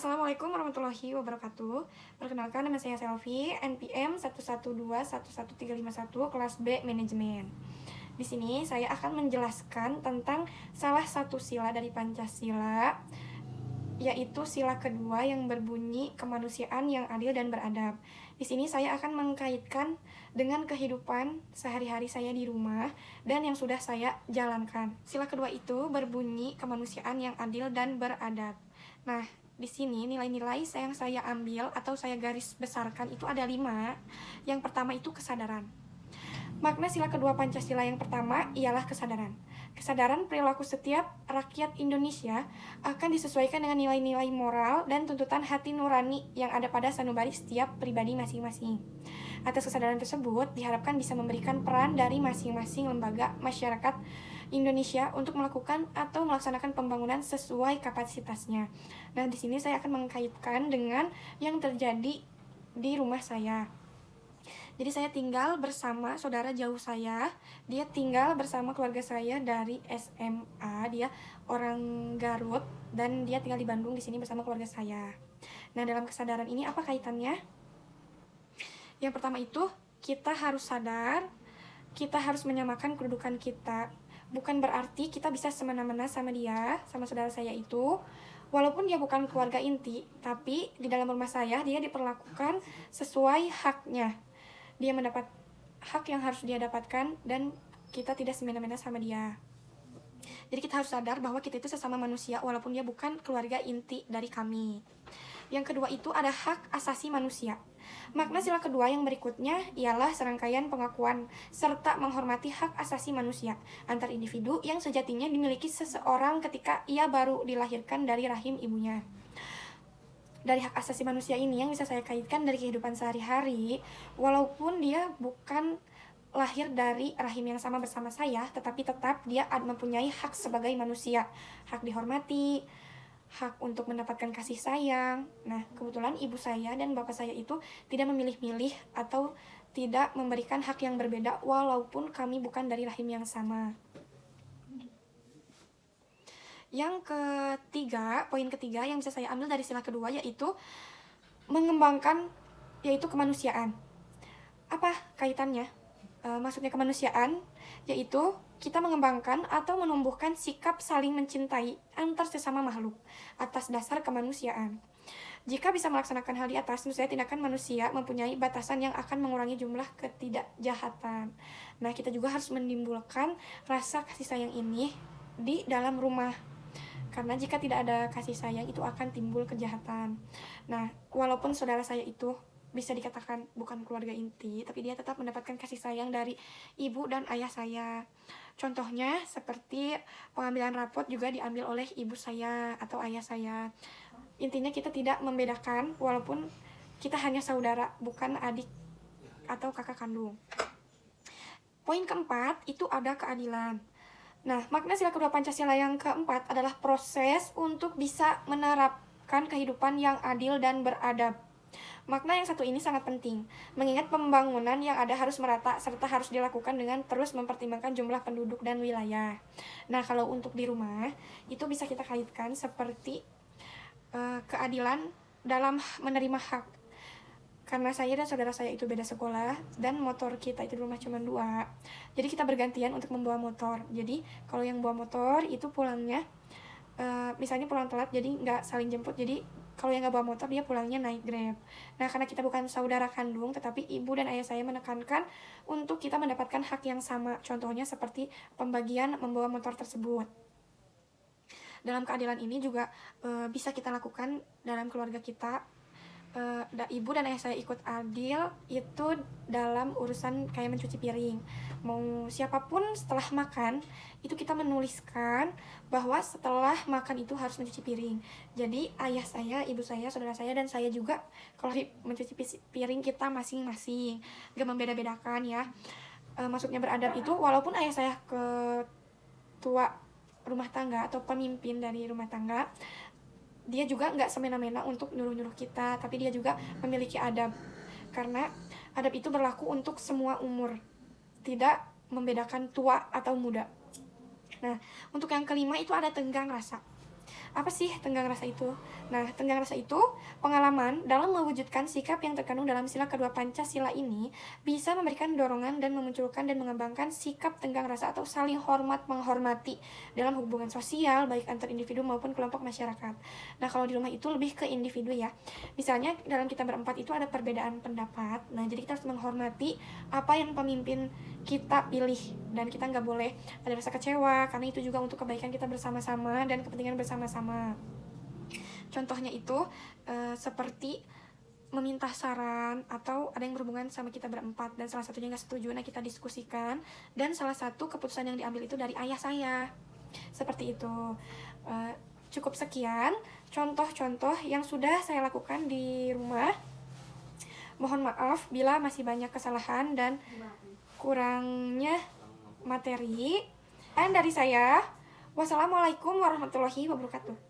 Assalamualaikum warahmatullahi wabarakatuh. Perkenalkan, nama saya Selvi, NPM 112111351, kelas B Manajemen. Di sini saya akan menjelaskan tentang salah satu sila dari Pancasila, yaitu sila kedua yang berbunyi kemanusiaan yang adil dan beradab. Di sini saya akan mengkaitkan dengan kehidupan sehari-hari saya di rumah dan yang sudah saya jalankan. Sila kedua itu berbunyi kemanusiaan yang adil dan beradab. Nah, di sini nilai-nilai yang saya ambil atau saya garis besarkan itu ada 5. Yang pertama itu kesadaran. Makna sila kedua Pancasila yang pertama ialah kesadaran. Kesadaran perilaku setiap rakyat Indonesia akan disesuaikan dengan nilai-nilai moral dan tuntutan hati nurani yang ada pada sanubari setiap pribadi masing-masing. Atas kesadaran tersebut diharapkan bisa memberikan peran dari masing-masing lembaga masyarakat Indonesia untuk melakukan atau melaksanakan pembangunan sesuai kapasitasnya. Nah, di sini saya akan mengkaitkan dengan yang terjadi di rumah saya. Jadi saya tinggal bersama saudara jauh saya. Dia tinggal bersama keluarga saya dari SMA. Dia orang Garut dan dia tinggal di Bandung di sini bersama keluarga saya. Nah, dalam kesadaran ini apa kaitannya? Yang pertama itu kita harus sadar, kita harus menyamakan kedudukan kita. Bukan berarti kita bisa semena-mena sama dia, sama saudara saya itu. Walaupun dia bukan keluarga inti, tapi di dalam rumah saya dia diperlakukan sesuai haknya. Dia mendapat hak yang harus dia dapatkan dan kita tidak semena-mena sama dia. Jadi kita harus sadar bahwa kita itu sesama manusia walaupun dia bukan keluarga inti dari kami. Yang kedua itu ada hak asasi manusia. Makna sila kedua yang berikutnya ialah serangkaian pengakuan serta menghormati hak asasi manusia antar individu yang sejatinya dimiliki seseorang ketika ia baru dilahirkan dari rahim ibunya. Dari hak asasi manusia ini yang bisa saya kaitkan dari kehidupan sehari-hari, walaupun dia bukan lahir dari rahim yang sama bersama saya, tetapi tetap dia mempunyai hak sebagai manusia, hak dihormati, hak untuk mendapatkan kasih sayang. Nah, kebetulan ibu saya dan bapak saya itu tidak memilih-milih atau tidak memberikan hak yang berbeda walaupun kami bukan dari rahim yang sama. Yang ketiga, poin ketiga yang bisa saya ambil dari sila kedua yaitu mengembangkan, yaitu kemanusiaan. Apa kaitannya? Maksudnya kemanusiaan yaitu kita mengembangkan atau menumbuhkan sikap saling mencintai antar sesama makhluk atas dasar kemanusiaan. Jika bisa melaksanakan hal di atas, tentu saja tindakan manusia mempunyai batasan yang akan mengurangi jumlah ketidakjahatan. Nah, kita juga harus menimbulkan rasa kasih sayang ini di dalam rumah. Karena jika tidak ada kasih sayang, itu akan timbul kejahatan. Nah, walaupun saudara saya itu bisa dikatakan bukan keluarga inti, tapi dia tetap mendapatkan kasih sayang dari ibu dan ayah saya. Contohnya seperti pengambilan rapot juga diambil oleh ibu saya atau ayah saya. Intinya kita tidak membedakan walaupun kita hanya saudara, bukan adik atau kakak kandung. Poin keempat itu ada keadilan. Nah, makna sila kedua Pancasila yang keempat adalah proses untuk bisa menerapkan kehidupan yang adil dan beradab. Makna yang satu ini sangat penting, mengingat pembangunan yang ada harus merata serta harus dilakukan dengan terus mempertimbangkan jumlah penduduk dan wilayah. Nah, kalau untuk di rumah, itu bisa kita kaitkan seperti keadilan dalam menerima hak. Karena saya dan saudara saya itu beda sekolah dan motor kita itu di rumah cuma 2. Jadi kita bergantian untuk membawa motor. Jadi kalau yang bawa motor itu pulangnya misalnya pulang telat jadi nggak saling jemput. Jadi kalau yang nggak bawa motor dia pulangnya naik Grab. Nah, karena kita bukan saudara kandung tetapi ibu dan ayah saya menekankan untuk kita mendapatkan hak yang sama. Contohnya seperti pembagian membawa motor tersebut. Dalam keadilan ini juga bisa kita lakukan dalam keluarga kita. Ibu dan ayah saya ikut adil itu dalam urusan kayak mencuci piring. Mau siapapun setelah makan itu kita menuliskan bahwa setelah makan itu harus mencuci piring. Jadi ayah saya, ibu saya, saudara saya dan saya juga kalau mencuci piring kita masing-masing, gak membeda-bedakan ya. Maksudnya beradab itu walaupun ayah saya ketua rumah tangga atau pemimpin dari rumah tangga, dia juga nggak semena-mena untuk nyuruh-nyuruh kita, tapi dia juga memiliki adab. Karena adab itu berlaku untuk semua umur, tidak membedakan tua atau muda. Nah, untuk yang kelima itu ada tenggang rasa. Apa sih tenggang rasa itu? Nah, tenggang rasa itu pengalaman dalam mewujudkan sikap yang terkandung dalam sila kedua Pancasila ini bisa memberikan dorongan dan memunculkan dan mengembangkan sikap tenggang rasa atau saling hormat menghormati dalam hubungan sosial baik antar individu maupun kelompok masyarakat. Nah, kalau di rumah itu lebih ke individu ya. Misalnya dalam kita berempat itu ada perbedaan pendapat. Nah, jadi kita harus menghormati apa yang pemimpin kita pilih dan kita nggak boleh ada rasa kecewa karena itu juga untuk kebaikan kita bersama-sama dan kepentingan bersama-sama. Contohnya itu seperti meminta saran atau ada yang berhubungan sama kita berempat dan salah satunya nggak setuju, nah kita diskusikan dan salah satu keputusan yang diambil itu dari ayah saya. Seperti itu. Cukup sekian contoh-contoh yang sudah saya lakukan di rumah. Mohon maaf bila masih banyak kesalahan dan kurangnya materi. Dan dari saya, wassalamualaikum warahmatullahi wabarakatuh.